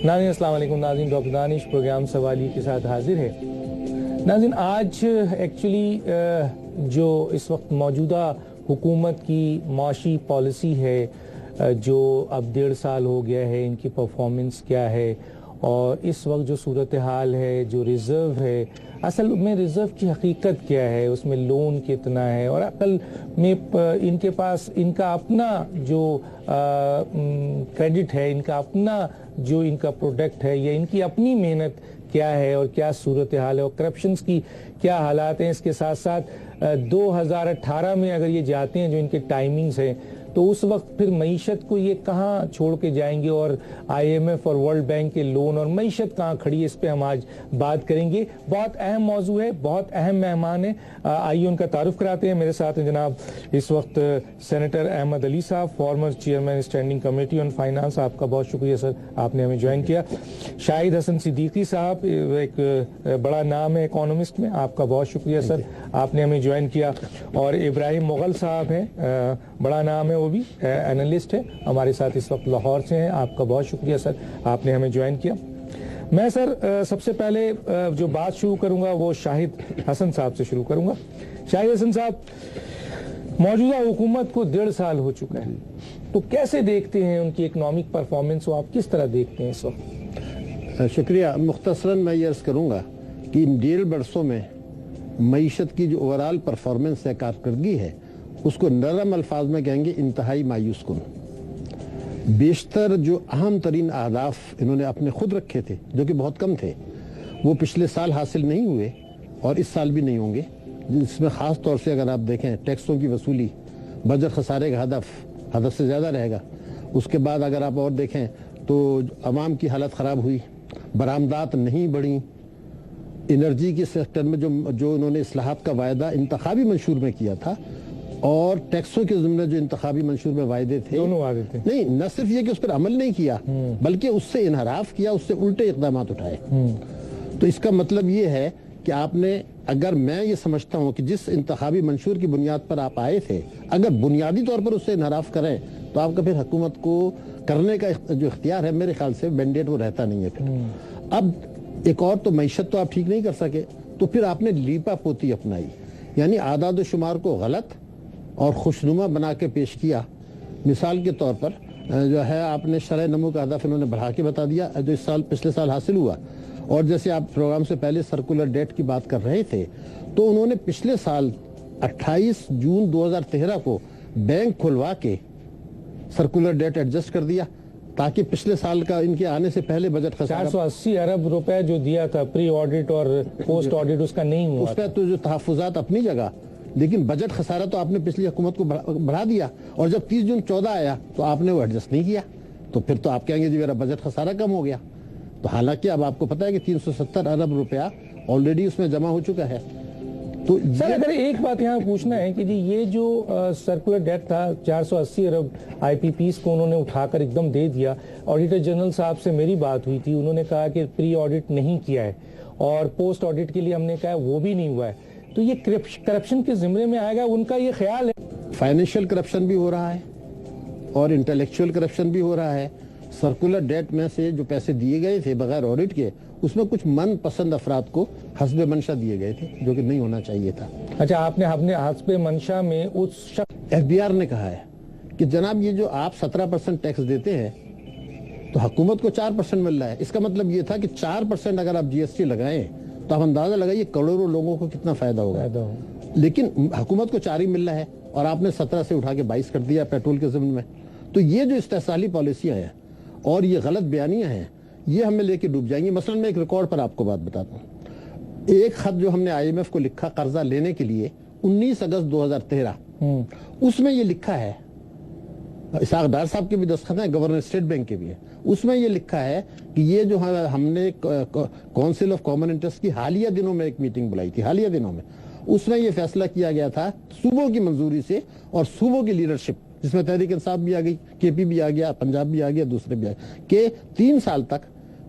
ناظرین السلام علیکم. ناظرین ڈاکٹر دانش پروگرام سوالی کے ساتھ حاضر ہے. ناظرین آج ایکچولی جو اس وقت موجودہ حکومت کی معاشی پالیسی ہے جو اب 1.5 سال ہو گیا ہے، ان کی پرفارمنس کیا ہے اور اس وقت جو صورتحال ہے، جو ریزرو ہے، اصل میں ریزرو کی حقیقت کیا ہے، اس میں لون کتنا ہے اور عقل میں ان کے پاس ان کا اپنا جو کریڈٹ ہے، ان کا اپنا جو ان کا پروڈکٹ ہے یا ان کی اپنی محنت کیا ہے اور کیا صورتحال ہے اور کرپشنز کی کیا حالات ہیں. اس کے ساتھ ساتھ 2018 میں اگر یہ جاتے ہیں جو ان کے ٹائمنگز ہیں تو اس وقت پھر معیشت کو یہ کہاں چھوڑ کے جائیں گے اور IMF اور ورلڈ بینک کے لون اور معیشت کہاں کھڑی ہے، اس پہ ہم آج بات کریں گے. بہت اہم موضوع ہے، بہت اہم مہمان ہیں. آئیے ان کا تعارف کراتے ہیں. میرے ساتھ ہیں جناب اس وقت سینیٹر احمد علی صاحب، former chairman standing committee on finance. آپ کا بہت شکریہ سر، آپ نے ہمیں جوائن کیا. شاہد حسن صدیقی صاحب، ایک بڑا نام ہے اکانومسٹ میں، آپ کا بہت شکریہ سر، آپ نے ہمیں جوائن کیا. اور ابراہیم مغل صاحب ہیں، بڑا نام ہے، وہ بھی اینالسٹ ہے، ہمارے ساتھ اس وقت لاہور سے ہیں. آپ کا بہت شکریہ سر، آپ نے ہمیں جوائن کیا. میں سر سب سے پہلے جو بات شروع کروں گا وہ شاہد حسن صاحب سے شروع کروں گا. شاہد حسن صاحب، موجودہ حکومت کو 1.5 سال ہو چکا ہے، تو کیسے دیکھتے ہیں ان کی اکنامک پرفارمنس کو، آپ کس طرح دیکھتے ہیں اس وقت؟ شکریہ. مختصراً میں یہ عرض کروں گا کہ ان 1.5 برسوں میں معیشت کی جو اوورال پرفارمنس ہے، کارکردگی ہے، اس کو نرم الفاظ میں کہیں گے انتہائی مایوس کن. بیشتر جو اہم ترین اہداف انہوں نے اپنے خود رکھے تھے، جو کہ بہت کم تھے، وہ پچھلے سال حاصل نہیں ہوئے اور اس سال بھی نہیں ہوں گے. جس میں خاص طور سے اگر آپ دیکھیں ٹیکسوں کی وصولی، بجٹ خسارے کا ہدف سے زیادہ رہے گا. اس کے بعد اگر آپ اور دیکھیں تو عوام کی حالت خراب ہوئی، برآمدات نہیں بڑھیں. انرجی کے سیکٹر میں جو انہوں نے اصلاحات کا وعدہ انتخابی منشور میں کیا تھا اور ٹیکسوں کے ضمن جو انتخابی منشور میں وعدے تھے، نہیں، نہ صرف یہ کہ اس پر عمل نہیں کیا بلکہ اس سے انحراف کیا، اس سے الٹے اقدامات اٹھائے. تو اس کا مطلب یہ ہے کہ آپ نے، اگر میں یہ سمجھتا ہوں کہ جس انتخابی منشور کی بنیاد پر آپ آئے تھے، اگر بنیادی طور پر اس سے انحراف کریں تو آپ کا پھر حکومت کو کرنے کا جو اختیار ہے، میرے خیال سے مینڈیٹ وہ رہتا نہیں ہے. پھر اب ایک اور تو معیشت تو آپ ٹھیک نہیں کر سکے، تو پھر آپ نے لیپا پوتی اپنائی، یعنی اعداد و شمار کو غلط اور خوشنما بنا کے پیش کیا. مثال کے طور پر جو ہے آپ نے شرح نمو کا ہدف انہوں نے بڑھا کے بتا دیا جو اس سال پچھلے سال حاصل ہوا. اور جیسے آپ پروگرام سے پہلے سرکولر ڈیٹ کی بات کر رہے تھے، تو انہوں نے پچھلے سال 28 جون 2013 کو بینک کھلوا کے سرکولر ڈیٹ ایڈجسٹ کر دیا تاکہ پچھلے سال کا ان کے آنے سے پہلے بجٹ خسارہ 480 ارب روپے جو دیا تھا پری آڈٹ اور پوسٹ آڈٹ، اس کا نہیں ہوا. اس پہ تو جو تحفظات اپنی جگہ، لیکن بجٹ خسارہ تو آپ نے پچھلی حکومت کو بڑھا دیا. اور جب 30 جون 14 آیا تو آپ نے وہ ایڈجسٹ نہیں کیا، تو پھر تو آپ کہیں گے جی میرا بجٹ خسارہ کم ہو گیا. تو حالانکہ اب آپ کو پتا ہے کہ 370 ارب روپیہ آلریڈی اس میں جمع ہو چکا ہے. تو سر اگر ایک بات یہاں پوچھنا ہے کہ جی یہ جو سرکولر ڈیٹ تھا 480 ارب IPPs کو انہوں نے اٹھا کر ایک دم دے دیا. آڈیٹر جنرل صاحب سے میری بات ہوئی تھی، انہوں نے کہا کہ پری آڈٹ نہیں کیا ہے اور پوسٹ آڈٹ کے لیے ہم نے کہا وہ بھی نہیں ہوا ہے. تو یہ کرپشن کے زمرے میں آئے گا، ان کا یہ خیال ہے؟ فائنینشیل کرپشن بھی ہو رہا ہے اور انٹلیکچوئل کرپشن بھی ہو رہا ہے. سرکولر ڈیٹ میں سے جو پیسے دیے گئے تھے بغیر آڈٹ کے، اس میں کچھ من پسند افراد کو حسب منشا دیے گئے تھے جو کہ نہیں ہونا چاہیے تھا. اچھا، آپ نے حسب منشا میں اس شخص FBR نے کہا ہے کہ جناب یہ جو آپ 17% ٹیکس دیتے ہیں تو حکومت کو 4% مل رہا ہے. اس کا مطلب یہ تھا کہ 4% اگر آپ GST لگائیں تو آپ اندازہ لگائیے کروڑوں لوگوں کو کتنا فائدہ ہوگا. لیکن حکومت کو 4 ہی مل رہا ہے اور آپ نے 17 سے اٹھا کے 22 کر دیا پیٹرول کے ضمن میں. تو یہ جو استحصالی پالیسیاں ہیں اور یہ غلط بیانیاں ہیں، یہ ہمیں لے کے ڈوب جائیں گی. مثلا میں ایک ریکارڈ پر آپ کو بات بتاتا ہوں. ایک خط جو ہم نے IMF کو لکھا قرضہ لینے کے لیے 19 اگست 2013، اس میں یہ لکھا ہے، اسحاق ڈار صاحب کے بھی دستخط ہیں، گورنر اسٹیٹ بینک کے بھی ہیں. اس میں یہ لکھا ہے کہ یہ جو ہم نے کونسل آف کامن انٹرسٹ کی حالیہ دنوں میں ایک میٹنگ بلائی تھی، حالیہ دنوں میں اس میں یہ فیصلہ کیا گیا تھا صوبوں کی منظوری سے اور صوبوں کی لیڈرشپ، جس میں تحریک انصاف بھی آ گئی، KP بھی آ گیا، پنجاب بھی آ گیا، دوسرے بھی آ گئے، کہ 3 سال تک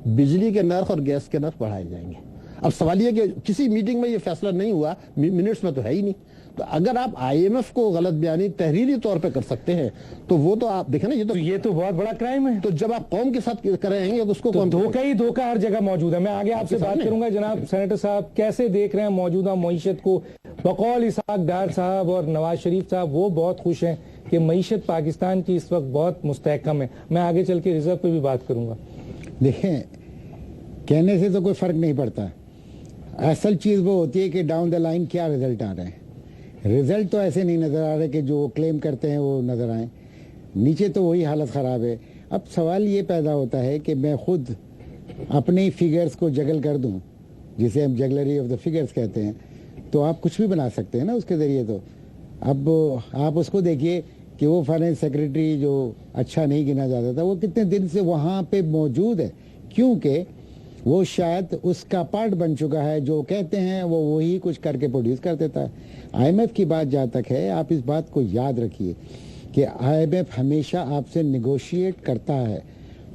بجلی کے نرخ اور گیس کے نرخ بڑھائے جائیں گے. اب سوال یہ کہ کسی میٹنگ میں یہ فیصلہ نہیں ہوا، منٹس میں تو ہے ہی نہیں. تو اگر آپ آئی ایم ایف کو غلط بیانی تحریری طور پہ کر سکتے ہیں تو وہ تو آپ دیکھیں نا, یہ تو بہت بڑا کرائم ہے. تو جب آپ قوم کے ساتھ کریں گے تو اس کو دھوکہ ہی دھوکہ ہر جگہ موجود ہے. میں آگے آپ سے بات کروں گا. جناب سینیٹر صاحب, کیسے دیکھ رہے ہیں موجودہ معیشت کو؟ بقول اسحاق ڈار صاحب اور نواز شریف صاحب وہ بہت خوش ہیں کہ معیشت پاکستان کی اس وقت بہت مستحکم ہے. میں آگے چل کے ریزرو پہ بھی بات کروں گا. دیکھیں, کہنے سے تو کوئی فرق نہیں پڑتا, اصل چیز وہ ہوتی ہے کہ ڈاؤن دا لائن کیا رزلٹ آ رہے ہیں. رزلٹ تو ایسے نہیں نظر آ رہے کہ جو کلیم کرتے ہیں وہ نظر آئیں, نیچے تو وہی حالت خراب ہے. اب سوال یہ پیدا ہوتا ہے کہ میں خود اپنے فگرز کو جگل کر دوں, جسے ہم جگلری آف دا فگرز کہتے ہیں, تو آپ کچھ بھی بنا سکتے ہیں نا اس کے ذریعے. تو اب آپ اس کو دیکھیے کہ وہ فائنانس سیکریٹری جو اچھا نہیں گنا جاتا تھا, وہ کتنے دن سے وہاں پہ موجود ہے, کیونکہ وہ شاید اس کا پارٹ بن چکا ہے. جو کہتے ہیں وہ وہی کچھ کر کے پروڈیوس کر دیتا ہے. آئی ایم ایف کی بات جہاں تک ہے, آپ اس بات کو یاد رکھیے کہ آئی ایم ایف ہمیشہ آپ سے نیگوشیٹ کرتا ہے,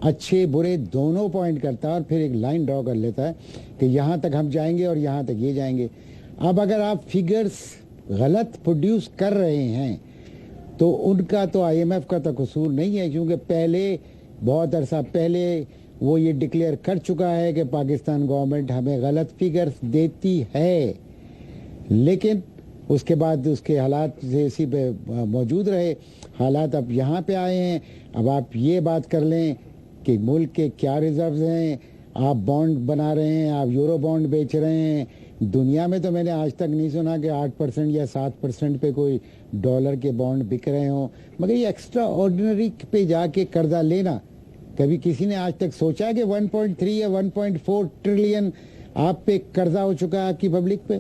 اچھے برے دونوں پوائنٹ کرتا ہے, اور پھر ایک لائن ڈرا کر لیتا ہے کہ یہاں تک ہم جائیں گے اور یہاں تک یہ جائیں گے. اب اگر آپ فگرز غلط پروڈیوس کر رہے ہیں تو ان کا تو آئی ایم ایف کا تو قصور نہیں ہے, کیونکہ پہلے بہت عرصہ پہلے وہ یہ ڈکلیئر کر چکا ہے کہ پاکستان گورنمنٹ ہمیں غلط فگرز دیتی ہے, لیکن اس کے بعد اس کے حالات اسی پہ موجود رہے. حالات اب یہاں پہ آئے ہیں. اب آپ یہ بات کر لیں کہ ملک کے کیا ریزروز ہیں, آپ بانڈ بنا رہے ہیں, آپ یورو بانڈ بیچ رہے ہیں. دنیا میں تو میں نے آج تک نہیں سنا کہ 8% یا 7% پہ کوئی ڈالر کے بانڈ بک رہے ہوں. مگر یہ ایکسٹرا آرڈینری پہ جا کے قرضہ لینا, کبھی کسی نے آج تک سوچا کہ 1.3 یا 1.4 ٹریلین آپ پہ قرضہ ہو چکا ہے آپ کی پبلک پہ؟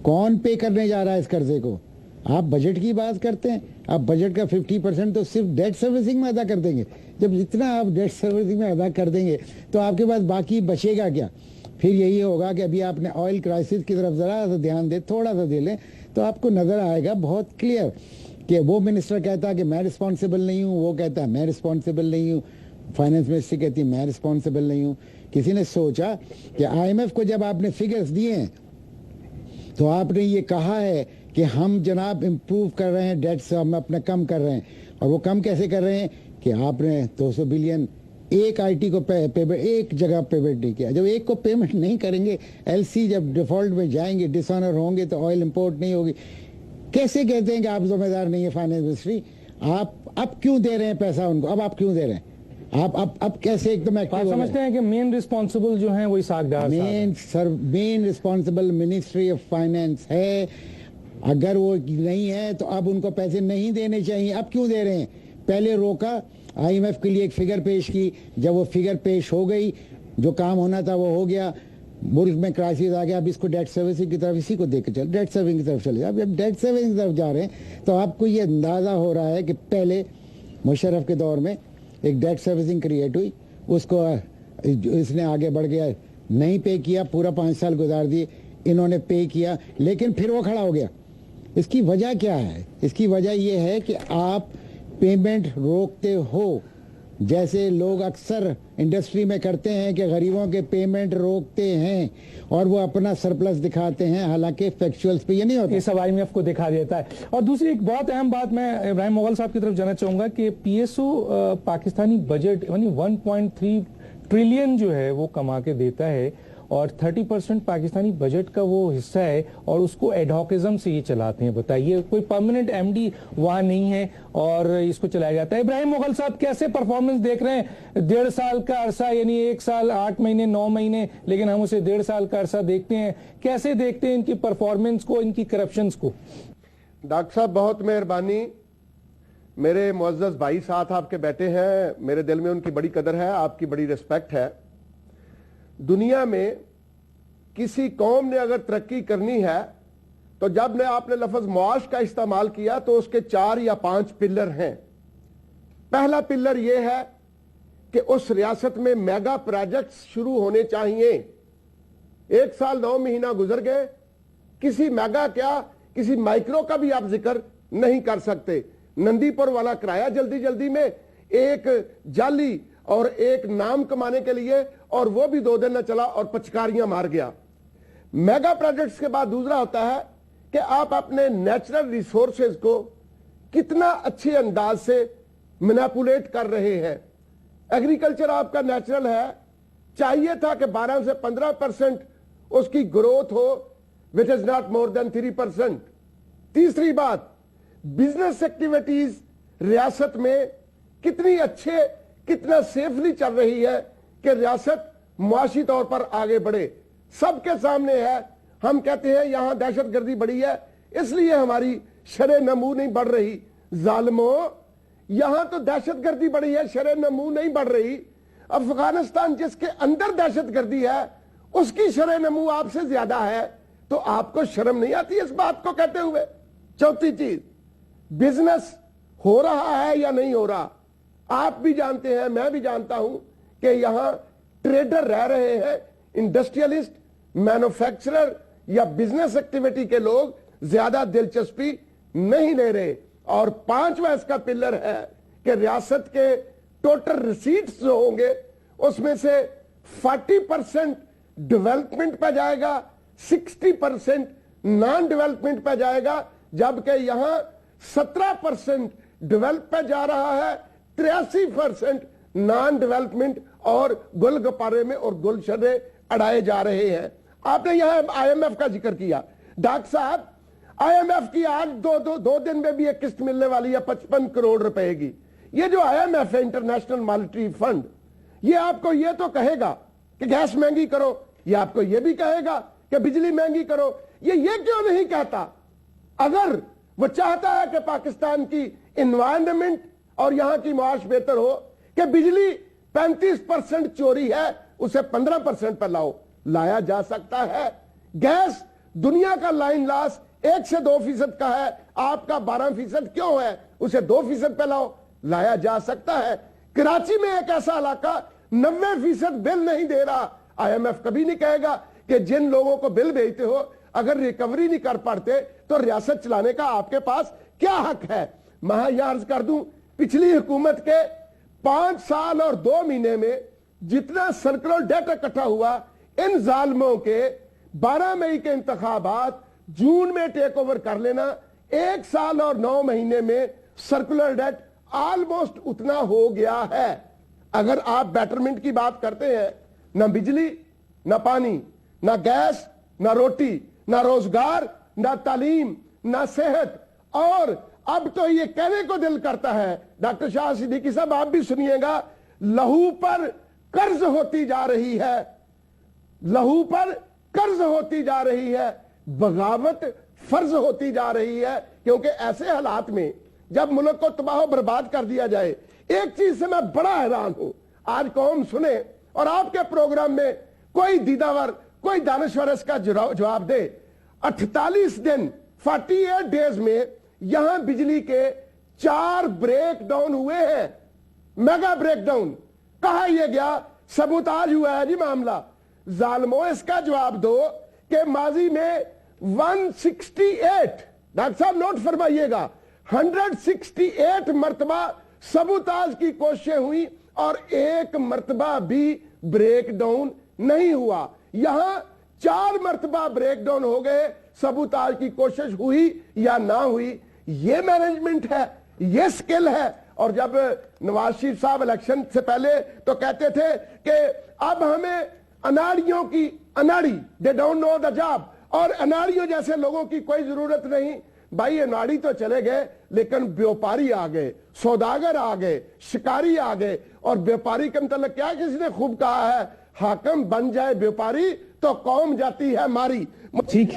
کون پے کرنے جا رہا ہے اس قرضے کو؟ آپ بجٹ کی بات کرتے ہیں, آپ بجٹ کا 50% تو صرف ڈیٹ سروسنگ میں ادا کر دیں گے. جب اتنا آپ ڈیٹ سروسنگ میں ادا کر دیں گے تو آپ کے پاس باقی بچے گا کیا؟ پھر یہی ہوگا کہ ابھی آپ نے آئل کرائسس کی طرف ذرا سا دھیان دے, تھوڑا سا دے لیں تو آپ کو نظر آئے گا بہت کلیئر کہ وہ منسٹر کہتا ہے کہ میں رسپانسبل نہیں ہوں, وہ کہتا ہے میں رسپانسبل نہیں ہوں, فائنانس منسٹر کہتی ہے میں رسپانسبل نہیں ہوں. کسی نے سوچا کہ آئی ایم ایف کو جب آپ نے فگرز دیے ہیں تو آپ نے یہ کہا ہے کہ ہم جناب امپروو کر رہے ہیں, ڈیٹ سے ہم اپنا کم کر رہے ہیں, اور وہ کم کیسے کر رہے ہیں کہ آپ نے 200 بلین ایک آئی ٹی کو ایک جگہ پیمنٹ نہیں کیا. جب ایک کو پیمنٹ نہیں کریں گے, ایل سی جب ڈیفالٹ میں جائیں گے, ڈس آنر ہوں گے, تو آئل امپورٹ نہیں ہوگی. کیسے کہتے ہیں کہ آپ ذمہ دار نہیں ہے فائنانس منسٹری؟ آپ اب کیوں دے رہے ہیں پیسہ ان کو؟ اب آپ کیوں دے رہے ہیں؟ اب کیسے ایک دم آپ سمجھتے ہیں کہ مین رسپانسبل جو ہیں وہ اسحاق ڈار مین رسپانسبل منسٹری آف فائنانس ہے. اگر وہ نہیں ہے تو اب ان کو پیسے نہیں دینے چاہیے. اب کیوں دے رہے ہیں؟ پہلے روکا, آئی ایم ایف کے لیے ایک فگر پیش کی, جب وہ فگر پیش ہو گئی, جو کام ہونا تھا وہ ہو گیا, ملک میں کرائسس آ گیا. اب اس کو ڈیٹ سروسنگ کی طرف اسی کو دیکھ کے چل, ڈیٹ سروسنگ کی طرف چلے. اب جب ڈیٹ سروسنگ کی طرف جا رہے ہیں تو آپ کو یہ اندازہ ہو رہا ہے کہ پہلے مشرف کے دور میں ایک ڈیٹ سروسنگ کریٹ ہوئی, اس کو اس نے آگے بڑھ گیا, نہیں پے کیا, پورا 5 سال گزار دیے, انہوں نے پے کیا, لیکن پھر وہ کھڑا ہو گیا. اس کی وجہ کیا ہے؟ اس کی وجہ یہ ہے کہ آپ پیمنٹ روکتے ہو, جیسے لوگ اکثر انڈسٹری میں کرتے ہیں کہ غریبوں کے پیمنٹ روکتے ہیں اور وہ اپنا سرپلس دکھاتے ہیں, حالانکہ فیکچولز پہ یہ نہیں ہوتا. یہ سب آئی ایم ایف کو دکھا دیتا ہے. اور دوسری ایک بہت اہم بات میں ابراہیم مغل صاحب کی طرف جانا چاہوں گا کہ P S O Pakistani budget یعنی 1.3 ٹریلین جو ہے وہ کما کے دیتا ہے, اور 30% پاکستانی بجٹ کا وہ حصہ ہے, اور اس کو ایڈہاکزم سے یہ چلاتے ہیں. بتائیے, کوئی پرماننٹ ایم ڈی وہاں نہیں ہے اور اس کو چلایا جاتا ہے. ابراہیم مغل صاحب کیسے پرفارمنس دیکھ رہے ہیں؟ 1.5 سال کا عرصہ, یعنی 1 سال 8 مہینے 9 مہینے, لیکن ہم اسے 1.5 سال کا عرصہ دیکھتے ہیں. کیسے دیکھتے ہیں ان کی پرفارمنس کو, ان کی کرپشنز کو؟ ڈاکٹر صاحب بہت مہربانی. میرے معزز بھائی ساتھ آپ کے بیٹھے ہیں, میرے دل میں ان کی بڑی قدر ہے, آپ کی بڑی ریسپیکٹ ہے. دنیا میں کسی قوم نے اگر ترقی کرنی ہے تو جب نے آپ نے لفظ معاش کا استعمال کیا تو اس کے 4 یا 5 پلر ہیں. پہلا پلر یہ ہے کہ اس ریاست میں میگا پروجیکٹس شروع ہونے چاہیے. 1 سال 9 مہینہ گزر گئے, کسی میگا کیا کسی مائکرو کا بھی آپ ذکر نہیں کر سکتے. نندی پور والا کرایا جلدی میں ایک جعلی اور ایک نام کمانے کے لیے, اور وہ بھی 2 دن نہ چلا اور پچکاریاں مار گیا. میگا پروجیکٹس کے بعد دوسرا ہوتا ہے کہ آپ اپنے نیچرل ریسورسز کو کتنا اچھے انداز سے مینیپولیٹ کر رہے ہیں. ایگریکلچر آپ کا نیچرل ہے, چاہیے تھا کہ 12 سے 15% اس کی growth who, which is not more than 3%. تیسری بات, بزنس ایکٹیویٹیز ریاست میں کتنی اچھے, کتنا سیفلی چل رہی ہے کہ ریاست معاشی طور پر آگے بڑھے. سب کے سامنے ہے. ہم کہتے ہیں یہاں دہشت گردی بڑھی ہے اس لیے ہماری شرح نمو نہیں بڑھ رہی. ظالموں, یہاں تو دہشت گردی بڑھی ہے, شرح نمو نہیں بڑھ رہی. افغانستان جس کے اندر دہشت گردی ہے اس کی شرح نمو آپ سے زیادہ ہے, تو آپ کو شرم نہیں آتی اس بات کو کہتے ہوئے؟ چوتھی چیز, بزنس ہو رہا ہے یا نہیں ہو رہا؟ آپ بھی جانتے ہیں, میں بھی جانتا ہوں کہ یہاں ٹریڈر رہ رہے ہیں, انڈسٹریلسٹ, مینوفیکچرر یا بزنس ایکٹیویٹی کے لوگ زیادہ دلچسپی نہیں لے رہے. اور 5واں اس کا پلر ہے کہ ریاست کے ٹوٹل ریسیٹس جو ہوں گے اس میں سے 40% ڈیولپمنٹ پہ جائے گا, 60% نان ڈیولپمنٹ پہ جائے گا, جبکہ یہاں 17% ڈیولپ پہ جا رہا ہے, 83% نان ڈیولپمنٹ اور گل گپارے میں اور گل شدے اڑائے جا رہے ہیں. آپ نے یہاں آئی ایم ایف کا ذکر کیا. ڈاکٹر صاحب, آئی ایم ایف کی آج دو دن میں بھی ایک قسط ملنے والی ہے 55 کروڑ روپے کی. یہ جو آئی ایم ایف ہے, انٹرنیشنل مانیٹری فنڈ, یہ آپ کو یہ تو کہے گا کہ گیس مہنگی کرو, یہ آپ کو یہ بھی کہے گا کہ بجلی مہنگی کرو. یہ کیوں نہیں کہتا؟ اگر وہ چاہتا ہے کہ پاکستان کی انوائرنمنٹ اور یہاں کی معاش بہتر ہو, کہ بجلی 35% چوری ہے اسے 15% پر لاؤ, لایا جا سکتا ہے. گیس دنیا کا لائن لاس 1 سے 2% کا ہے, آپ کا 12% کیوں ہے, اسے 2% پہ لاؤ, لایا جا سکتا ہے. کراچی میں ایک ایسا علاقہ 90% بل نہیں دے رہا, آئی ایم ایف کبھی نہیں کہے گا کہ جن لوگوں کو بل بھیجتے ہو اگر ریکوری نہیں کر پاتے تو ریاست چلانے کا آپ کے پاس کیا حق ہے. میں یہ عرض کر دوں, پچھلی حکومت کے 5 سال اور 2 مہینے میں جتنا سرکولر ڈیٹ اکٹھا ہوا, ان ظالموں کے 12 مئی کے انتخابات جون میں ٹیک اوور کر لینا, 1 سال اور 9 مہینے میں سرکولر ڈیٹ آلموسٹ اتنا ہو گیا ہے. اگر آپ بیٹرمنٹ کی بات کرتے ہیں, نہ بجلی, نہ پانی, نہ گیس, نہ روٹی, نہ روزگار, نہ تعلیم, نہ صحت, اور اب تو یہ کہنے کو دل کرتا ہے, ڈاکٹر شاہ صدیقی صاحب آپ بھی سنیے گا, لہو پر قرض ہوتی جا رہی ہے, لہو پر قرض ہوتی جا رہی ہے, بغاوت فرض ہوتی جا رہی ہے. کیونکہ ایسے حالات میں جب ملک کو تباہ و برباد کر دیا جائے, ایک چیز سے میں بڑا حیران ہوں, آج قوم سنے اور آپ کے پروگرام میں کوئی دیداور, کوئی دانشور اس کا جواب دے. 48 دن 48 ڈیز میں یہاں بجلی کے 4 بریک ڈاؤن ہوئے ہیں, میگا بریک ڈاؤن. کہا یہ گیا سبوتاج ہوا ہے جی معاملہ. ظالموں, اس کا جواب دو کہ ماضی میں 168, ڈاکٹر صاحب نوٹ فرمائیے گا, 168 مرتبہ سبوتاج کی کوششیں ہوئی اور 1 مرتبہ بھی بریک ڈاؤن نہیں ہوا. یہاں 4 مرتبہ بریک ڈاؤن ہو گئے, سبوتاج کی کوشش ہوئی یا نہ ہوئی. یہ مینجمنٹ ہے, یہ سکل ہے. اور جب نواز شریف صاحب الیکشن سے پہلے تو کہتے تھے کہ اب ہمیں اناڑیوں کی, اناڑی, they don't know the job, اور اناڑیوں جیسے لوگوں کی کوئی ضرورت نہیں. بھائی اناڑی تو چلے گئے لیکن بیوپاری آ گئے, سوداگر آ گئے, شکاری آ گئے. اور بیوپاری کے متعلق کیا کسی نے خوب کہا ہے, حاکم بن جائے بیوپاری تو قوم جاتی ہے ماری. ٹھیک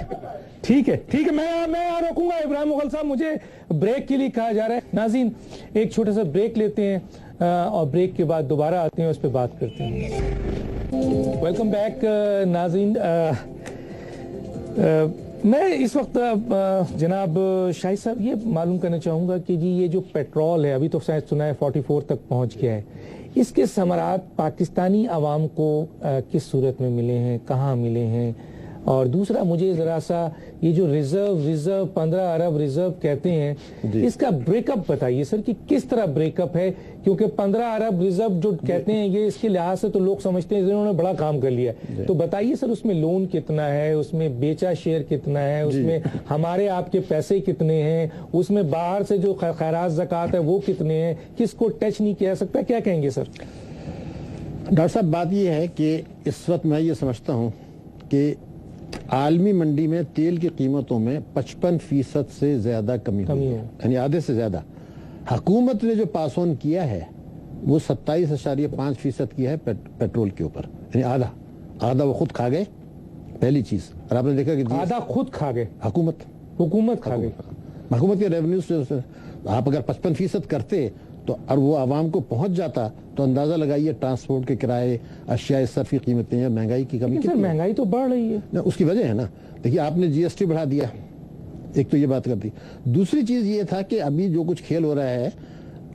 ہے, میں روکوں گا. ابراہیم مغل صاحب, مجھے بریک کے لیے کہا جا رہا ہے. ناظرین, ایک چھوٹا سا بریک لیتے ہیں اور بریک کے بعد دوبارہ آتے ہیں, اس پہ بات کرتے ہیں. ویلکم بیک ناظرین. میں اس وقت جناب شاہد صاحب یہ معلوم کرنا چاہوں گا کہ جی یہ جو پیٹرول ہے, ابھی تو سنا ہے 44 تک پہنچ گیا ہے, اس کے ثمرات پاکستانی عوام کو کس صورت میں ملے ہیں, کہاں ملے ہیں, اور دوسرا مجھے ذرا سا یہ جو ریزرو 15 ارب ریزرو کہتے ہیں اس کا بریک اپ بتائیے سر کہ کس طرح بریک اپ ہے، کیونکہ 15 ارب ریزرو جو کہتے ہیں یہ اس کے لحاظ سے تو لوگ سمجھتے ہیں انہوں نے بڑا کام کر لیا ہے، تو بتائیے سر اس میں لون کتنا ہے، اس میں بیچا شیئر کتنا ہے، اس میں ہمارے آپ کے پیسے کتنے ہیں، اس میں باہر سے جو خیرات زکوٰۃ ہے وہ کتنے ہیں، کس کو ٹچ نہیں کیا سکتا، کیا کہیں گے سر؟ ڈاکٹر صاحب بات یہ ہے کہ اس وقت میں یہ سمجھتا ہوں کہ عالمی منڈی میں تیل کی قیمتوں میں 55% سے زیادہ کمی ہوئی ہے، یعنی آدھے سے زیادہ۔ حکومت نے جو پاس آن کیا ہے وہ 27.5% کیا ہے پیٹرول کے اوپر، یعنی آدھا وہ خود کھا گئے، پہلی چیز۔ اور آپ نے دیکھا کہ آدھا خود کھا گئے، حکومت کھا گئی، حکومت کے ریونیوز سے آپ اگر 55% کرتے تو اور وہ عوام کو پہنچ جاتا تو اندازہ لگائیے ٹرانسپورٹ کے کرائے، اشیاء صرفی قیمتیں یا مہنگائی کی کمی۔ سر مہنگائی تو بڑھ رہی ہے، اس کی وجہ ہے نا، دیکھیے آپ نے GST بڑھا دیا، ایک تو یہ بات کرتی۔ دوسری چیز یہ تھا کہ ابھی جو کچھ کھیل ہو رہا ہے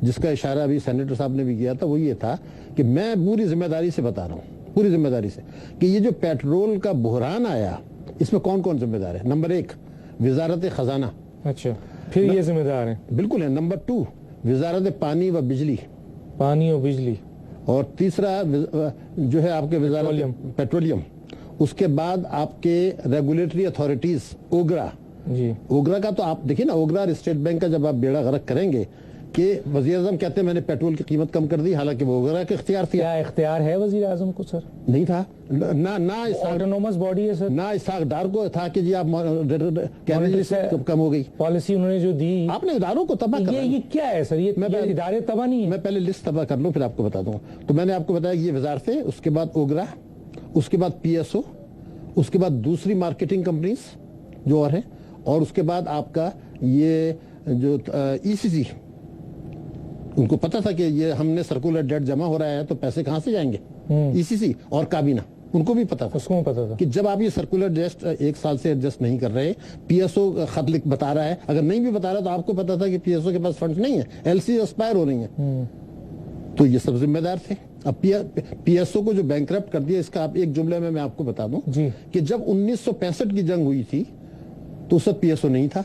جس کا اشارہ ابھی سینیٹر صاحب نے بھی کیا تھا، وہ یہ تھا کہ میں پوری ذمہ داری سے بتا رہا ہوں، پوری ذمہ داری سے، کہ یہ جو پیٹرول کا بحران آیا اس میں کون کون ذمہ دار ہے؟ نمبر 1 وزارت خزانہ، اچھا پھر یہ ذمہ دار ہیں، بالکل ہے۔ نمبر 2 وزارت پانی و بجلی، اور تیسرا جو ہے آپ کے وزارت پیٹرولیم، اس کے بعد آپ کے ریگولیٹری اتھارٹیز، اوگرا۔ اوگرا کا تو آپ دیکھیں نا، اوگرا اور اسٹیٹ بینک کا جب آپ بیڑا غرق کریں گے کہ وزیر اعظم کہتے ہیں میں نے پیٹرول کی قیمت کم کر دی، حالانکہ وہ اوگرا کا اختیار تھا۔ کیا اختیار ہے وزیر اعظم کو سر؟ نہیں تھا، نہ آٹونومس باڈی ہے سر، نہ اسحاق ڈار کو تھا کہ جی آپ کم ہو گئی پالیسی انہوں نے جو دی، آپ نے اداروں کو تباہ کر۔ یہ کیا ہے سر؟ یہ ادارے تباہ نہیں ہے؟ میں پہلے لسٹ تباہ کر لوں پھر آپ کو بتا دوں۔ تو میں نے آپ کو بتایا کہ یہ وزارتیں، اس کے بعد اوگرا، اس کے بعد PSO، اس کے بعد دوسری مارکیٹنگ کمپنیز جو اور ہیں، اور اس کے بعد آپ کا یہ جو ECC، ان کو پتا تھا کہ یہ ہم نے سرکولر ڈیٹ جمع ہو رہا ہے تو پیسے کہاں سے جائیں گے۔ ECC اور کابینہ، ان کو بھی پتا تھا، اس کو پتا تھا کہ جب آپ یہ سرکولر ڈیٹ 1 سال سے ایڈجسٹ نہیں کر رہے، PSO خط لکھ بتا رہا ہے، اگر نہیں بھی بتا رہا تو آپ کو پتا تھا کہ PSO کے پاس فنڈز نہیں ہیں، LC ایکسپائر ہو رہی ہیں، تو یہ سب ذمہ دار تھے۔ اب PSO کو جو بینکرپٹ کر دیا، اس کا آپ ایک جملے میں آپ کو بتا دوں کہ جب 1965 کی جنگ ہوئی تھی تو اس وقت PSO نہیں تھا،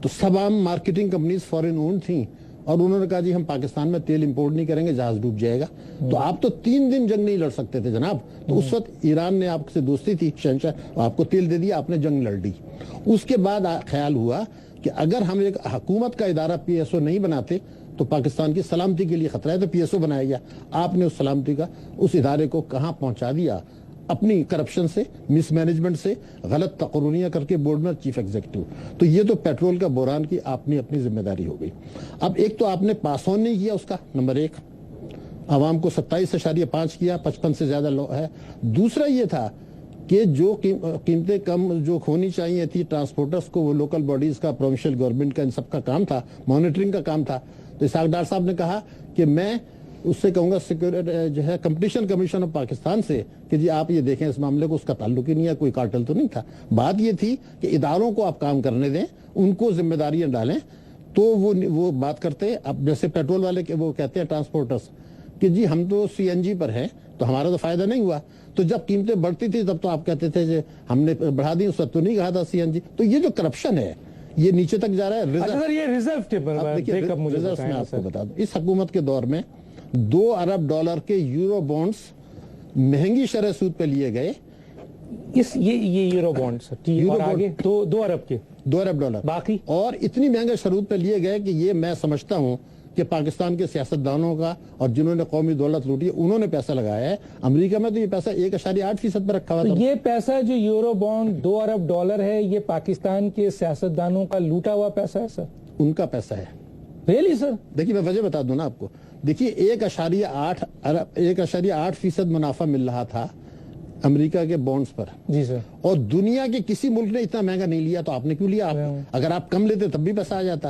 تو تمام مارکیٹنگ کمپنیز فورن اونڈ تھیں، اور انہوں نے کہا جی ہم پاکستان میں تیل امپورٹ نہیں کریں گے، جہاز ڈوب جائے گا۔ تو آپ تو 3 دن جنگ نہیں لڑ سکتے تھے جناب، تو اس وقت ایران نے آپ سے دوستی تھی، شہنشاہ آپ کو تیل دے دیا، آپ نے جنگ لڑ لی۔ اس کے بعد خیال ہوا کہ اگر ہم ایک حکومت کا ادارہ PSO نہیں بناتے تو پاکستان کی سلامتی کے لیے خطرہ ہے، تو PSO بنایا گیا۔ آپ نے اس سلامتی کا اس ادارے کو کہاں پہنچا دیا؟ اپنی کرپشن سے، مس مینجمنٹ سے، غلط تقرریاں کر کے بورڈ میں چیف ایگزیکٹو۔ تو یہ تو پیٹرول کا بحران کی اپنی ذمہ داری ہو گئی۔ اب ایک تو آپ نے پاس آن نہیں کیا اس کا، نمبر 1 عوام کو 27.5 کیا، 55 سے زیادہ ہے۔ دوسرا یہ تھا کہ جو قیمتیں کم جو ہونی چاہیے تھی ٹرانسپورٹرز کو، وہ لوکل باڈیز کا، پروونشل گورنمنٹ کا، ان سب کا کام تھا، مانیٹرنگ کا کام تھا۔ تو اسحاق ڈار صاحب نے کہا کہ میں اس سے کہوں گا جو ہے کمپٹیشن کمیشن آف پاکستان سے کہ جی آپ یہ دیکھیں اس معاملے کو، اس کا تعلق ہی نہیں ہے، کوئی کارٹل تو نہیں تھا۔ بات یہ تھی کہ اداروں کو آپ کام کرنے دیں، ان کو ذمہ داریاں ڈالیں، تو وہ بات کرتے۔ اب جیسے پیٹرول والے وہ کہتے ہیں ٹرانسپورٹرز کہ جی ہم تو CNG پر ہیں تو ہمارا تو فائدہ نہیں ہوا، تو جب قیمتیں بڑھتی تھی تب تو آپ کہتے تھے کہ ہم نے بڑھا دی، اس وقت تو نہیں کہا تھا CNG۔ تو یہ جو کرپشن ہے یہ نیچے تک جا رہا ہے۔ یہ ریزرو کے میں آپ کو بتا دوں، اس حکومت کے دور میں $2 ارب کے یورو بانڈز مہنگی شرح سود پہ لیے گئے۔ یہ یورو بانڈ آگے 2 ارب کے $2 ارب باقی، اور اتنی مہنگے شروط پہ لیے گئے کہ یہ میں سمجھتا ہوں کہ پاکستان کے سیاستدانوں کا اور جنہوں نے قومی دولت لوٹی ہے انہوں نے پیسہ لگایا ہے۔ امریکہ میں تو یہ پیسہ 1.8% پہ رکھا ہوا تھا۔ یہ پیسہ جو یورو بانڈ $2 ارب ہے، یہ پاکستان کے سیاستدانوں کا لوٹا ہوا پیسہ ہے سر؟ ان کا پیسہ ہے۔ ریئلی سر؟ دیکھیے میں وجہ بتا دوں نا آپ کو، دیکھیے 1.8% منافع مل رہا تھا امریکہ کے بانڈز پر، جی سر، اور دنیا کے کسی ملک نے اتنا مہنگا نہیں لیا، تو آپ نے کیوں لیا؟ اگر آپ کم لیتے تب بھی پیسہ آ جاتا۔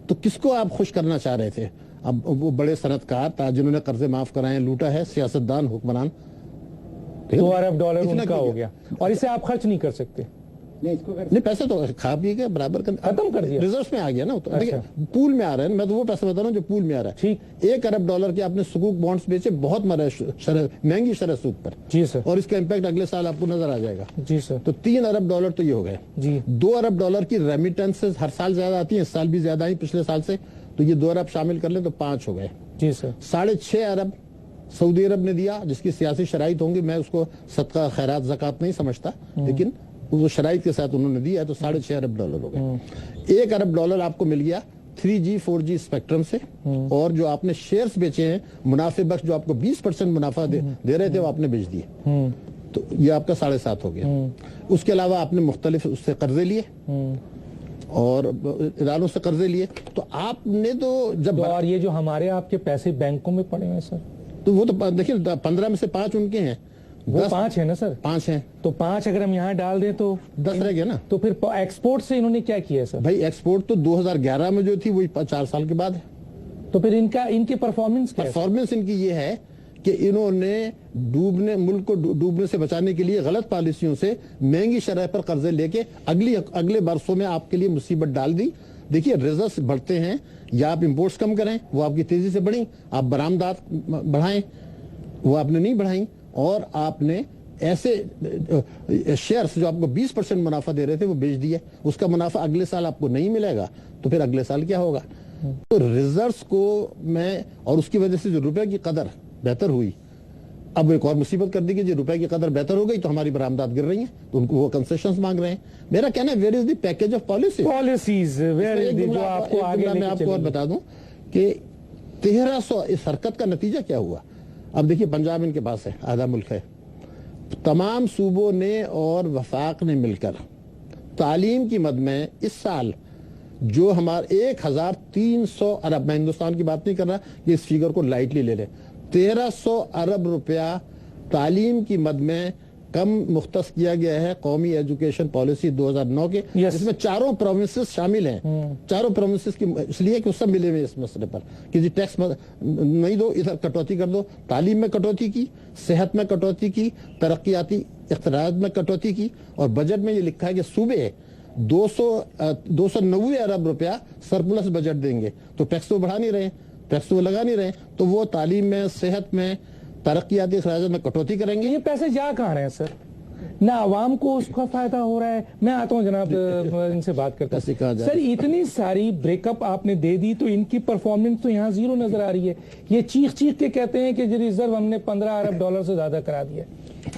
تو کس کو آپ خوش کرنا چاہ رہے تھے؟ اب وہ بڑے صنعت کار جنہوں نے قرضے معاف کرائے، لوٹا ہے، سیاستدان، حکمران۔ $2 ارب ان کا ہو گیا، اور اسے آپ خرچ نہیں کر سکتے۔ نہیں پیسے تو کھا پی کے برابر ختم کر دیا، ریزروز میں آ گیا نا. پول میں آ رہے ہیں, میں تو وہ پیسے بتا رہا ہوں جو پول میں آ رہا ہے. $1 ارب کے آپ نے سکوک بانڈز بیچے بہت مہنگی شرح سود پر. جی سر. اور اس کا امپیکٹ اگلے سال آپ کو نظر آ جائے گا. جی سر. تو $3 ارب تو یہ ہو گئے. جی. $2 ارب کی ریمیٹنسز ہر سال زیادہ آتی ہیں, اس سال بھی زیادہ آئی پچھلے سال سے, تو یہ 2 ارب شامل کر لیں تو 5 ہو گئے. جی سر. 6.5 ارب سعودی عرب نے دیا, جس کی سیاسی شرائط ہوں گی, میں اس کو صدقہ خیرات زکوٰۃ نہیں سمجھتا, لیکن وہ شرائط کے ساتھ انہوں نے دیا ہے, تو $6.5 ارب ہو گئے. $1 ارب آپ کو مل گیا 3G 4G اسپیکٹرم سے, اور جو آپ نے شیئرز بیچے ہیں منافع بخش, جو آپ کو 20% منافع دے رہے تھے, وہ آپ نے بیچ دیے, تو یہ آپ کا 7.5 ہو گیا. اس کے علاوہ آپ نے مختلف اس سے قرضے لیے اور اداروں سے قرضے لیے, تو آپ نے تو جب اور یہ جو ہمارے آپ کے پیسے بینکوں میں پڑے ہیں سر, تو وہ تو دیکھیں 15 میں سے 5 ان کے ہیں, وہ 5 ہیں نا سر, 5 ہیں, تو 5 اگر ہم یہاں ڈال دیں تو 10 رہ گیا نا. تو پھر ایکسپورٹ سے انہوں نے کیا کیا ہے سر؟ بھائی ایکسپورٹ تو 2011 میں جو تھی وہی 4 سال کے بعد ہے. تو پھر ان کی پرفارمنس ان کی یہ ہے کہ انہوں نے ملک کو ڈوبنے سے بچانے کے لیے غلط پالیسیوں سے مہنگی شرح پر قرضے لے کے اگلے برسوں میں آپ کے لیے مصیبت ڈال دی. دیکھیے ریزروز بڑھتے ہیں, یا آپ امپورٹس کم کریں, وہ آپ کی تیزی سے بڑھیں, آپ برآمدات بڑھائیں, وہ آپ نے نہیں بڑھائیں, اور آپ نے ایسے شیئرز جو آپ کو 20% منافع دے رہے تھے وہ بیچ دیے, اس کا منافع اگلے سال آپ کو نہیں ملے گا, تو پھر اگلے سال کیا ہوگا؟ تو ریزروز کو میں, اور اس کی وجہ سے جو روپے کی قدر بہتر ہوئی, اب ایک اور مصیبت کر دی کہ جو روپے کی قدر بہتر ہو گئی تو ہماری برآمدات گر رہی ہیں, تو ان کو وہ کنسیشنز مانگ رہے ہیں. میرا کہنا ہے where is the package of policies, جو آپ کو آگے میں آپ کو اور بتا دوں کہ 1300 اس حرکت کا نتیجہ کیا ہوا. اب دیکھیے پنجاب ان کے پاس ہے, آدھا ملک ہے, تمام صوبوں نے اور وفاق نے مل کر تعلیم کی مد میں اس سال جو ہمارا 1300 ارب, میں ہندوستان کی بات نہیں کر رہا کہ اس فیگر کو لائٹلی لے لیں, 1300 ارب روپیہ تعلیم کی مد میں کم مختص کیا گیا ہے قومی ایجوکیشن پالیسی 2009 کے, جس میں 4 پروونسز شامل ہیں. 4 پروونسز کی اس لیے کہ سب ملے ہوئے اس مسئلے پر کہ جی ٹیکس نہیں دو, ادھر کٹوتی کر دو. تعلیم میں کٹوتی کی, صحت میں کٹوتی کی, ترقیاتی اختراعات میں کٹوتی کی, اور بجٹ میں یہ لکھا ہے کہ صوبے 290 ارب روپیہ سرپلس بجٹ دیں گے. تو ٹیکس تو بڑھا نہیں رہے, ٹیکس تو لگا نہیں رہے, تو وہ تعلیم میں, صحت میں, ترقیاتی اخراجات میں کٹوتی کریں گے. یہ پیسے جا کہاں رہے ہیں سر؟ نہ عوام کو اس کا فائدہ ہو رہا ہے. میں آتا ہوں جناب, ان سے بات کرتا ہوں. سر اتنی ساری بریک اپ آپ نے دے دی, تو ان کی پرفارمنس تو یہاں زیرو نظر آ رہی ہے. یہ چیخ کے کہتے ہیں کہ ریزرو ہم نے $15 ارب سے زیادہ کرا دیا.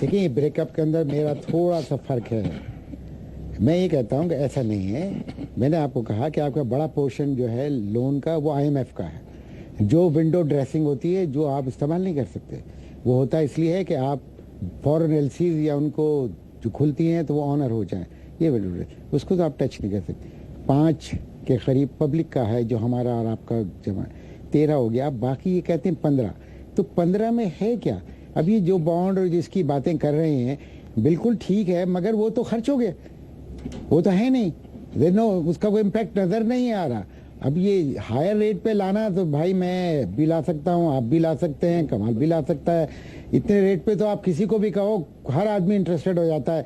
دیکھیں یہ بریک اپ کے اندر میرا تھوڑا سا فرق ہے. میں یہ کہتا ہوں کہ ایسا نہیں ہے. میں نے آپ کو کہا کہ آپ کا بڑا پورشن جو ہے لون کا وہ IMF کا ہے. جو ونڈو ڈریسنگ ہوتی ہے جو آپ استعمال نہیں کر سکتے, وہ ہوتا اس لیے ہے کہ آپ فورن LCs یا ان کو جو کھلتی ہیں تو وہ آنر ہو جائیں. یہ ونڈو ڈریسنگ, اس کو تو آپ ٹچ نہیں کر سکتے. 5 کے قریب پبلک کا ہے جو ہمارا اور آپ کا جمع, 13 ہو گیا. باقی یہ کہتے ہیں 15. تو 15 میں ہے کیا؟ اب یہ جو بانڈ اور جس کی باتیں کر رہے ہیں بالکل ٹھیک ہے, مگر وہ تو خرچ ہو گیا, وہ تو ہے نہیں, اس کا کوئی امپیکٹ نظر نہیں آ رہا. اب یہ ہائر ریٹ پہ لانا تو بھائی میں بھی لا سکتا ہوں, آپ بھی لا سکتے ہیں, کمال بھی لا سکتا ہے. اتنے ریٹ پہ تو آپ کسی کو بھی کہو, ہر آدمی انٹرسٹڈ ہو جاتا ہے.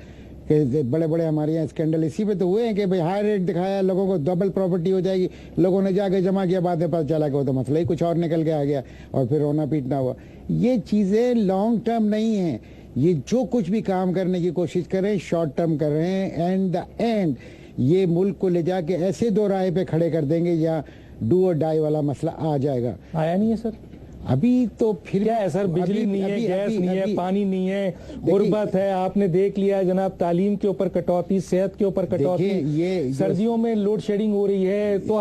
کہ بڑے بڑے ہمارے یہاں اسکینڈل اسی پہ تو ہوئے ہیں کہ بھائی ہائی ریٹ دکھایا, لوگوں کو ڈبل پراپرٹی ہو جائے گی, لوگوں نے جا کے جمع کیا, بعد میں پتہ چلا کہ وہ تو مسئلہ ہی کچھ اور نکل کے آ گیا, اور پھر رونا پیٹنا ہوا. یہ چیزیں لانگ ٹرم نہیں ہیں. یہ جو کچھ بھی کام کرنے کی کوشش کریں شارٹ ٹرم کر رہے ہیں, اینڈ دا اینڈ یہ ملک کو لے جا کے ایسے 2 رائے پہ کھڑے کر دیں گے یا ڈو اور ڈائی والا مسئلہ آ جائے گا. آیا نہیں ہے سر ابھی تو. پھر کیا ہے سر؟ بجلی نہیں ہے, گیس نہیں ہے, پانی نہیں ہے, غربت ہے. آپ نے دیکھ لیا جناب, تعلیم کے اوپر کٹوتی, صحت کے اوپر کٹوتی, سردیوں میں لوڈ شیڈنگ ہو رہی ہے, تو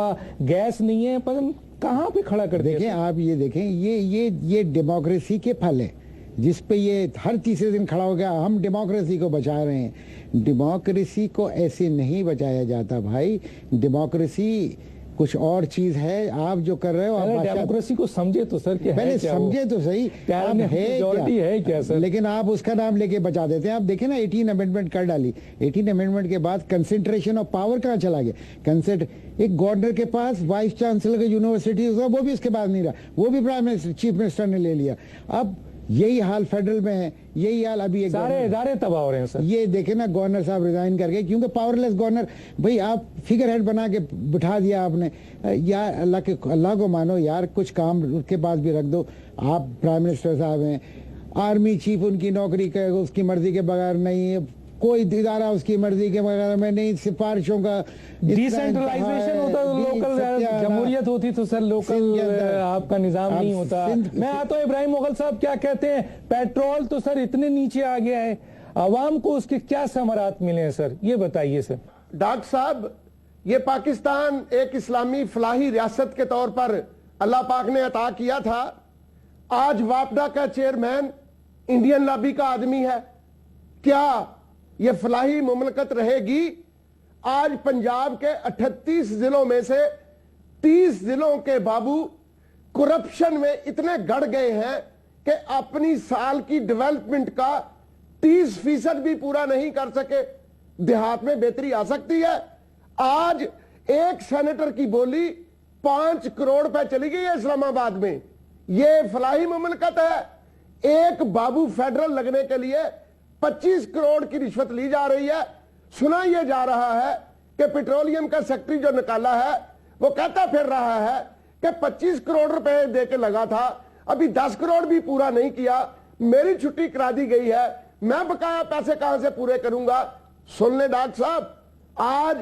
گیس نہیں ہے, پر کہاں پہ کھڑا کر دیکھیں آپ یہ دیکھیں, یہ ڈیموکریسی کے پھل ہے جس پہ یہ ہر تیسرے دن کھڑا ہو گیا. ہم ڈیموکریسی کو بچا رہے ہیں. ڈیموکریسی کو ایسے نہیں بچایا جاتا بھائی. ڈیموکریسی کچھ اور چیز ہے. آپ جو کر رہے ہو, آپ ڈیموکریسی کو سمجھے تو سر, کیا پہلے سمجھے تو صحیح, ہے کیا سر, لیکن آپ اس کا نام لے کے بچا دیتے ہیں. آپ دیکھیں نا 18 امینڈمنٹ کر ڈالی, 18 امینڈمنٹ کے بعد کنسنٹریشن آف پاور کہاں چلا گیا. ایک گورنر کے پاس وائس چانسلر کے یونیورسٹی, وہ بھی اس کے بعد نہیں رہا, وہ بھی پرائم منسٹر چیف منسٹر نے لے لیا. اب یہی حال فیڈرل میں ہے, یہی حال ابھی سارے ادارے تباہ ہو رہے ہیں سر. یہ دیکھیں نا, گورنر صاحب ریزائن کر گئے کیونکہ پاور لیس گورنر. بھئی آپ فگر ہیڈ بنا کے بٹھا دیا آپ نے. یار اللہ کو مانو یار, کچھ کام اس کے پاس بھی رکھ دو. آپ پرائم منسٹر صاحب ہیں, آرمی چیف ان کی نوکری کا اس کی مرضی کے بغیر نہیں ہے, کوئی ادارہ اس کی مرضی کے بغیر میں نہیں, سفارشوں کا ڈیسینٹرلائزیشن ہوتا تو لوکل جمہوریت ہوتی تو سر لوکل آپ کا نظام نہیں ہوتا. میں آتا ہوں ابراہیم مغل صاحب, کیا کہتے ہیں, پیٹرول تو سر اتنے نیچے آ گیا ہے, عوام کو اس کے کیا ثمرات ملے ہیں سر, یہ بتائیے سر. ڈاکٹر صاحب, یہ پاکستان ایک اسلامی فلاحی ریاست کے طور پر اللہ پاک نے عطا کیا تھا. آج واپڈا کا چیئرمین انڈین لابی کا آدمی ہے. کیا یہ فلاحی مملکت رہے گی؟ آج پنجاب کے 38 ضلعوں میں سے 30 ضلعوں کے بابو کرپشن میں اتنے گڑ گئے ہیں کہ اپنی سال کی ڈیولپمنٹ کا 30% بھی پورا نہیں کر سکے. دیہات میں بہتری آ سکتی ہے. آج ایک سینیٹر کی بولی 5 کروڑ پہ چلی گئی ہے اسلام آباد میں. یہ فلاحی مملکت ہے. ایک بابو فیڈرل لگنے کے لیے 25 کروڑ کی رشوت لی جا رہی ہے. سنا یہ جا رہا ہے کہ پیٹرولیم کا سیکٹری جو نکالا ہے وہ کہتا پھر رہا ہے کہ 25 کروڑ روپے دے کے لگا تھا, ابھی 10 کروڑ بھی پورا نہیں کیا, میری چھٹی کرا دی گئی ہے, میں بقایا پیسے کہاں سے پورے کروں گا. سن لیں ڈاکٹر صاحب, آج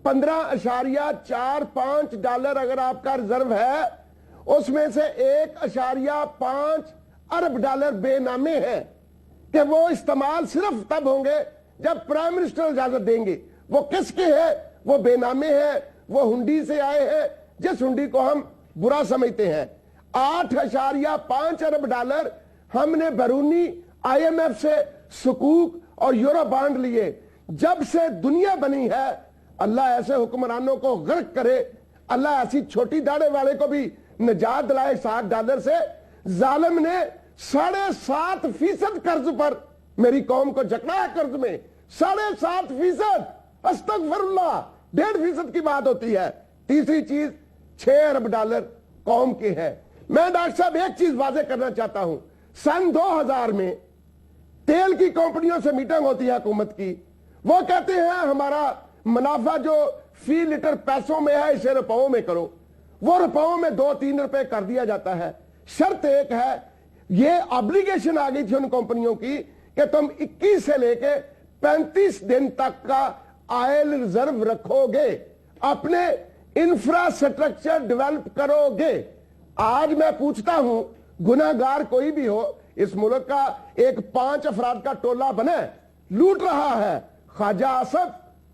15.45 ڈالر اگر آپ کا ریزرو ہے, اس میں سے 1.5 ارب ڈالر بے نامے ہیں کہ وہ استعمال صرف تب ہوں گے جب پرائم منسٹر اجازت دیں گے. وہ کس کے ہیں؟ وہ بے نامے ہیں, وہ ہنڈی سے آئے ہیں, جس ہنڈی کو ہم برا سمجھتے ہیں. 8.5 ارب ڈالر ہم نے بیرونی IMF سے سکوک اور یورو بانڈ لیے. جب سے دنیا بنی ہے, اللہ ایسے حکمرانوں کو غرق کرے, اللہ ایسی چھوٹی داڑے والے کو بھی نجات دلائے. 60 ڈالر سے ظالم نے 7.5% قرض پر میری قوم کو جکڑا ہے. قرض میں 7.5%, استغفر اللہ, 1.5% کی بات ہوتی ہے. تیسری چیز 6 ارب ڈالر قوم کے ہے. میں ڈاکٹر صاحب ایک چیز واضح کرنا چاہتا ہوں. سن 2000 میں تیل کی کمپنیوں سے میٹنگ ہوتی ہے حکومت کی, وہ کہتے ہیں ہمارا منافع جو فی لیٹر پیسوں میں ہے اسے روپوں میں کرو. وہ روپوں میں 2-3 روپے کر دیا جاتا ہے. شرط ایک ہے, یہ آبلیگیشن آ گئی تھی ان کمپنیوں کی کہ تم 21 سے لے کے 35 دن تک کا آئل ریزرو رکھو گے, اپنے انفراسٹرکچر ڈیولپ کرو گے. آج میں پوچھتا ہوں, گناہگار کوئی بھی ہو, اس ملک کا ایک 5 افراد کا ٹولہ بنا لوٹ رہا ہے. خواجہ آصف,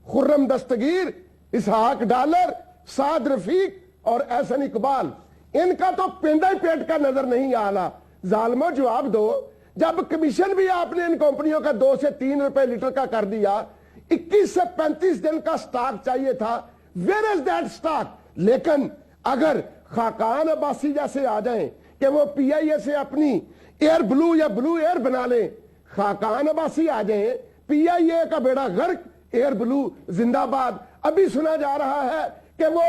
خرم دستگیر, اسحاق ڈالر, سعد رفیق اور احسن اقبال, ان کا تو پینڈا ہی پیٹ کا نظر نہیں آنا. ظالمو جواب دو, جب کمیشن بھی آپ نے ان کمپنیوں کا 2 سے 3 روپے لیٹر کا کر دیا, 21 سے 35 دن کا سٹاک چاہیے تھا, where is that stock؟ لیکن اگر خاقان عباسی جیسے آ جائیں کہ وہ PIA سے اپنی ایئر بلو یا بلو ایئر بنا لیں, خاقان عباسی آ جائیں, PIA کا بیڑا غرق, ایئر بلو زندہ باد. ابھی سنا جا رہا ہے کہ وہ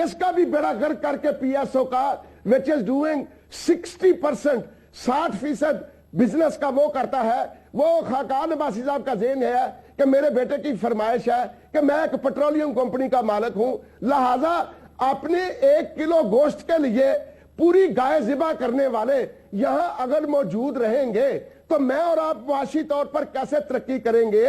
اس کا بھی بیڑا غرق کر کے PSO کا which is doing 60%, 60% بزنس کا وہ کرتا ہے. وہ خاقان عباسی صاحب کا ذہن ہے کہ میرے بیٹے کی فرمائش ہے کہ میں ایک پیٹرولیم کمپنی کا مالک ہوں, لہذا اپنے 1 کلو گوشت کے لیے پوری گائے ذبح کرنے والے یہاں اگر موجود رہیں گے تو میں اور آپ معاشی طور پر کیسے ترقی کریں گے.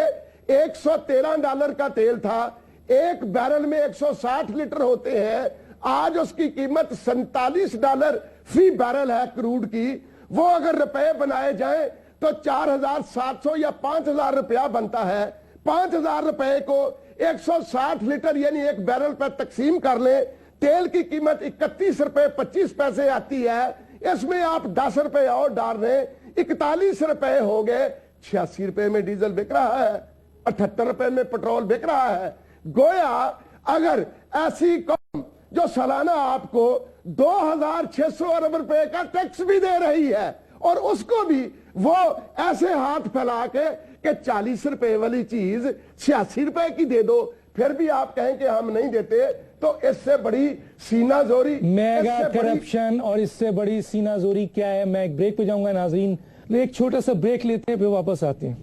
113 ڈالر کا تیل تھا, ایک بیرل میں 160 لیٹر ہوتے ہیں, آج اس کی قیمت 47 ڈالر فی بیرل ہے کروڈ کی. وہ اگر روپے بنائے جائیں تو 4,700 یا 5,000 روپیہ بنتا ہے. 5,000 روپے کو 160 لیٹر یعنی ایک بیرل پر تقسیم کر لیں, تیل کی قیمت 31 روپے 25 پیسے آتی ہے. اس میں آپ 10 روپے اور ڈال رہے, 41 روپے ہو گئے. 86 روپے میں ڈیزل بک رہا ہے, 78 روپے میں پیٹرول بک رہا ہے. گویا اگر ایسی قوم جو سالانہ آپ کو 2,600 ارب روپے کا ٹیکس بھی دے رہی ہے اور اس کو بھی وہ ایسے ہاتھ پھیلا کے کہ 40 روپے والی چیز 86 روپے کی دے دو, پھر بھی آپ کہیں کہ ہم نہیں دیتے, تو اس سے بڑی سینہ زوری, میگا کرپشن اور اس سے بڑی سینہ زوری کیا ہے؟ میں ایک بریک پہ جاؤں گا ناظرین. ایک چھوٹا سا بریک لیتے ہیں پھر واپس آتے ہیں.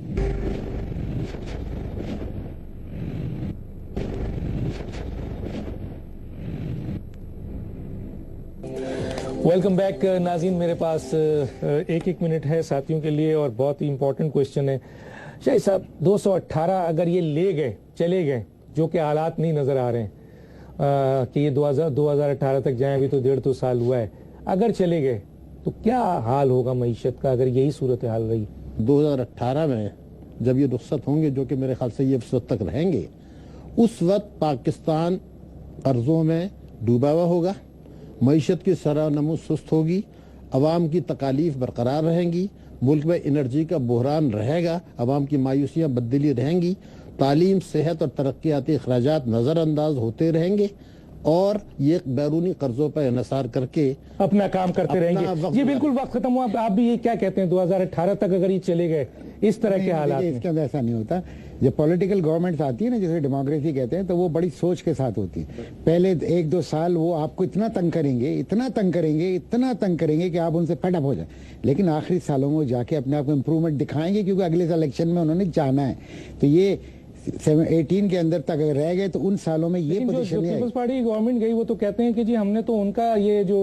ویلکم بیک ناظرین. میرے پاس ایک منٹ ہے ساتھیوں کے لیے اور بہت ہی امپورٹنٹ کوشچن ہے. شاہد صاحب 218 اگر یہ لے گئے چلے گئے, جو کہ حالات نہیں نظر آ رہے ہیں کہ یہ 2018 تک جائیں, ابھی تو 1.5 سال ہوا ہے, اگر چلے گئے تو کیا حال ہوگا معیشت کا اگر یہی صورتحال رہی؟ 2018 میں جب یہ رخصت ہوں گے, جو کہ میرے خیال سے یہ اس وقت تک رہیں گے, اس وقت پاکستان قرضوں میں ڈوبا ہوا ہوگا, معیشت کی شرح نمو سست ہوگی, عوام کی تکالیف برقرار رہیں گی, ملک میں انرجی کا بحران رہے گا, عوام کی مایوسیاں بدلی رہیں گی, تعلیم, صحت اور ترقیاتی اخراجات نظر انداز ہوتے رہیں گے, اور یہ بیرونی قرضوں پر انحصار کر کے اپنا کام کرتے رہیں گے. جی بالکل, وقت ختم ہوا. آپ بھی یہ کیا کہتے ہیں 2018 تک اگر یہ چلے گئے اس طرح کے حالات؟ اس کے اندر ایسا نہیں ہوتا. جب پولیٹیکل گورنمنٹس آتی ہے نا, جسے ڈیموکریسی کہتے ہیں, تو وہ بڑی سوچ کے ساتھ ہوتی ہے. پہلے 1-2 سال وہ آپ کو اتنا تنگ کریں گے, اتنا تنگ کریں گے, اتنا تنگ کریں گے کہ آپ ان سے فیڈ اپ ہو جائیں, لیکن آخری سالوں میں جا کے اپنے آپ کو امپروومنٹ دکھائیں گے, کیونکہ اگلے الیکشن میں انہوں نے جانا ہے. تو یہ 18 کے اندر تک اگر رہ گئے تو ان سالوں میں یہ پوزیشن ہے. پیپلز پارٹی گورنمنٹ گئی, وہ تو کہتے ہیں کہ جی ہم نے تو ان کا یہ جو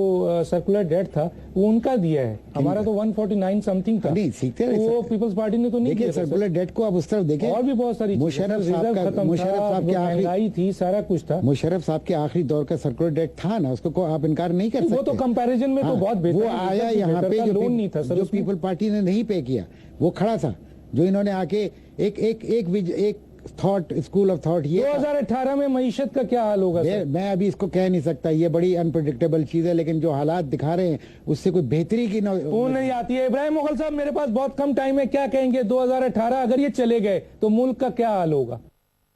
سرکولر ڈیٹ تھا وہ ان کا دیا ہے, ہمارا تو 149 سم تھنگ تھا. نہیں سیکھتے ہیں وہ پیپلز پارٹی نے تو نہیں دیکھیں سرکولر ڈیٹ کو آپ اس طرف دیکھیں, اور بھی بہت ساری مشرف صاحب کے مہنگائی تھی, سارا کچھ تھا. مشرف صاحب کے آخری دور کا سرکولر ڈیٹ تھا نا, اس کو آپ انکار نہیں کر سکتے. وہ تو کمپیریزن میں تو بہت بہتر, وہ آیا یہاں پہ لون نہیں تھا جو پیپل پارٹی نے نہیں پے کیا, وہ کھڑا تھا, جو انہوں نے آ کے ایک تھاٹ, اسکول آف تھاٹ. یہ 2018 میں معیشت کا کیا حال ہوگا؟ میں ابھی اس کو کہہ نہیں سکتا, یہ بڑی انپریڈکٹیبل چیز ہے, لیکن جو حالات دکھا رہے ہیں اس سے کوئی بہتری کی وہ نہیں آتی ہے. ابراہیم مغل صاحب, میرے پاس بہت کم ٹائم ہے, کیا کہیں گے 2018 اگر یہ چلے گئے تو ملک کا کیا حال ہوگا؟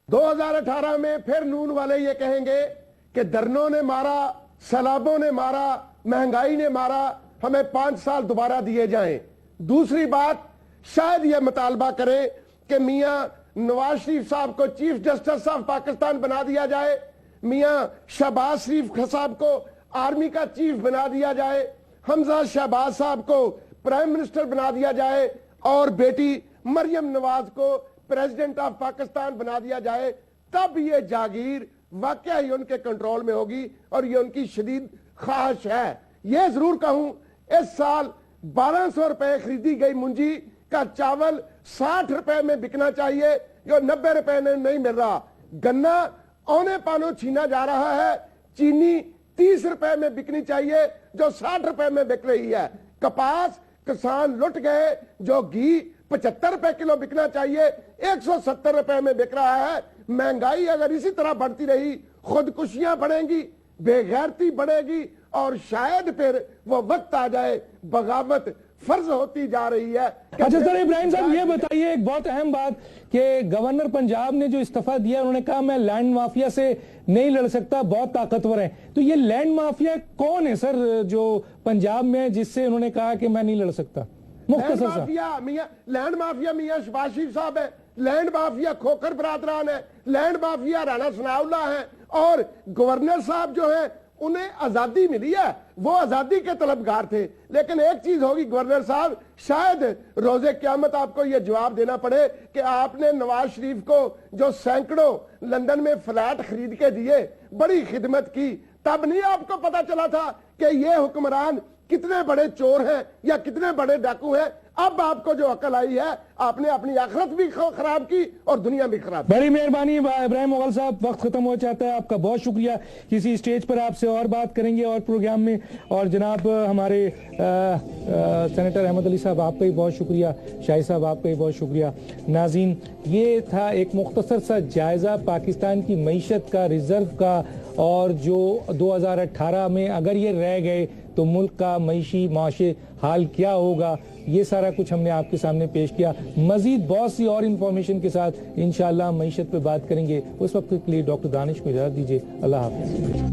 2018 میں پھر نون والے یہ کہیں گے کہ درنوں نے مارا, سیلابوں نے مارا, مہنگائی نے مارا, ہمیں 5 سال دوبارہ دیے جائیں. دوسری بات, شاید یہ مطالبہ کرے کہ میاں نواز شریف صاحب کو چیف جسٹس آف پاکستان بنا دیا جائے, میاں شہباز شریف صاحب کو آرمی کا چیف بنا دیا جائے, حمزہ شہباز صاحب کو پرائم منسٹر بنا دیا جائے, اور بیٹی مریم نواز کو پریزیڈنٹ آف پاکستان بنا دیا جائے. تب یہ جاگیر واقعہ ہی ان کے کنٹرول میں ہوگی, اور یہ ان کی شدید خواہش ہے. یہ ضرور کہوں, اس سال 1200 روپے خریدی گئی منجی کا چاول 60 روپے میں بکنا چاہیے, جو 90 روپے میں نہیں مل رہا. گنا اونے پانو چھینا جا رہا ہے, چینی 30 روپے میں بکنی چاہیے جو 60 روپے میں بک رہی ہے. کپاس کسان لٹ گئے, جو گھی 75 روپے کلو بکنا چاہیے 170 روپے میں بک رہا ہے. مہنگائی اگر اسی طرح بڑھتی رہی, خودکشیاں بڑھیں گی, بے غیرتی بڑھے گی, اور شاید پھر وہ وقت آ جائے بغاوت فرض ہوتی جا رہی ہے. اچھا سر ابراہیم صاحب, یہ بتائیے ایک بہت اہم بات کہ گورنر پنجاب نے جو استعفیٰ دیا, انہوں نے کہا میں لینڈ مافیا سے نہیں لڑ سکتا, بہت طاقتور ہیں. تو یہ لینڈ مافیا کون ہے سر جو پنجاب میں, جس سے انہوں نے کہا کہ میں نہیں لڑ سکتا؟ لینڈ مافیا میاں شہباز شریف صاحب ہے, لینڈ مافیا کھوکھر برادران ہے, لینڈ مافیا رانا ثناء اللہ ہے, اور گورنر صاحب جو ہیں انہیں آزادی ملی ہے, وہ آزادی کے طلبگار تھے. لیکن ایک چیز ہوگی گورنر صاحب, شاید روز قیامت آپ کو یہ جواب دینا پڑے کہ آپ نے نواز شریف کو جو سینکڑوں لندن میں فلیٹ خرید کے دیے, بڑی خدمت کی, تب نہیں آپ کو پتا چلا تھا کہ یہ حکمران کتنے بڑے چور ہیں یا کتنے بڑے ڈاکو ہیں. اب آپ کو جو عقل آئی ہے, آپ نے اپنی آخرت بھی خراب کی اور دنیا بھی خراب کی. بڑی مہربانی ابراہیم مغل صاحب, وقت ختم ہو جاتا ہے, آپ کا بہت شکریہ. کسی اسٹیج پر آپ سے اور بات کریں گے اور پروگرام میں. اور جناب ہمارے سینیٹر احمد علی صاحب, آپ کا ہی بہت شکریہ. شاہد صاحب, آپ کا ہی بہت شکریہ. ناظرین, یہ تھا ایک مختصر سا جائزہ پاکستان کی معیشت کا, ریزرو کا, اور جو 2018 میں اگر یہ رہ گئے تو ملک کا معاشی حال کیا ہوگا. یہ سارا کچھ ہم نے آپ کے سامنے پیش کیا. مزید بہت سی اور انفارمیشن کے ساتھ انشاءاللہ معیشت پہ بات کریں گے. اس وقت کے لیے ڈاکٹر دانش کو اجازت دیجیے. اللہ حافظ.